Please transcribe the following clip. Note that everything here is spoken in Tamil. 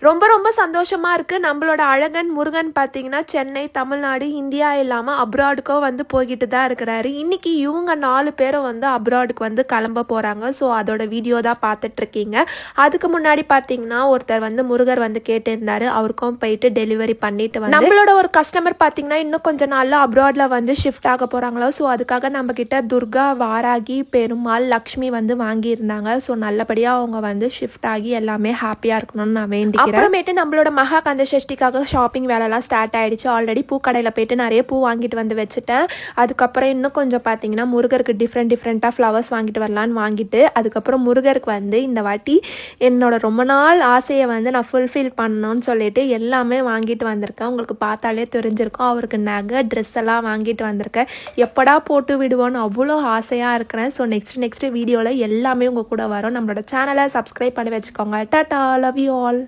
ரொம்ப ரொம்ப சந்தோஷமா இருக்கு. நம்மளோட அழகன் முருகன் பார்த்தீங்கன்னா, சென்னை, தமிழ்நாடு, இந்தியா இல்லாம அப்ராடுக்கும் வந்து போய்கிட்டு தான் இருக்கிறாரு. இன்னைக்கு இவங்க 4 பேரும் வந்து அப்ராடுக்கு வந்து கிளம்ப போறாங்க. ஸோ அதோட வீடியோ தான் பார்த்துட்ருக்கீங்க. அதுக்கு முன்னாடி பார்த்தீங்கன்னா, ஒருத்தர் வந்து முருகர் வந்து கேட்டிருந்தாரு. அவருக்கும் போயிட்டு டெலிவரி பண்ணிட்டு வந்து நம்மளோட ஒரு கஸ்டமர் பார்த்தீங்கன்னா, இன்னும் கொஞ்ச நாள்ல அப்ராட்ல வந்து ஷிஃப்ட் ஆக போறாங்களா. ஸோ அதுக்காக நம்மகிட்ட துர்கா, வாராகி, பெருமாள், லக்ஷ்மி வந்து வாங்கியிருந்தாங்க. ஸோ நல்லபடியா அவங்க வந்து ஷிஃப்ட் ஆகி எல்லாமே ஹாப்பியா இருக்கணும்னு நான் வேண்டிக்கிறேன். அப்புறமேட்டு நம்மளோட மகா கந்த சஷ்டிக்காக ஷாப்பிங் வேலைலாம் ஸ்டார்ட் ஆயிடுச்சு. ஆல்ரெடி பூக்கடையில் போயிட்டு நிறைய பூ வாங்கிட்டு வந்து வச்சுட்டேன். அதுக்கப்புறம் இன்னும் கொஞ்சம் பார்த்தீங்கன்னா, முருகருக்கு டிஃப்ரெண்ட்டாக ஃப்ளவர்ஸ் வாங்கிட்டு வரலான்னு வாங்கிட்டு, அதுக்கப்புறம் முருகருக்கு வந்து இந்த வாட்டி என்னோட ரொம்ப நாள் ஆசையை வந்து நான் ஃபுல்ஃபில் பண்ணணும்னு சொல்லிட்டு எல்லாமே வாங்கிட்டு வந்திருக்கேன். உங்களுக்கு பார்த்தாலே தெரிஞ்சிருக்கும். அவருக்கு நகை, ட்ரெஸ் எல்லாம் வாங்கிட்டு வந்திருக்கேன். எப்படா போட்டு விடுவோன்னு அவ்வளோ ஆசையாக இருக்கிறேன். ஸோ நெக்ஸ்ட் வீடியோவில் எல்லாமே உங்கள் கூட வரும். நம்மளோட சேனலை சப்ஸ்கிரைப் பண்ணி வச்சுக்கோங்க. Tata, love you all.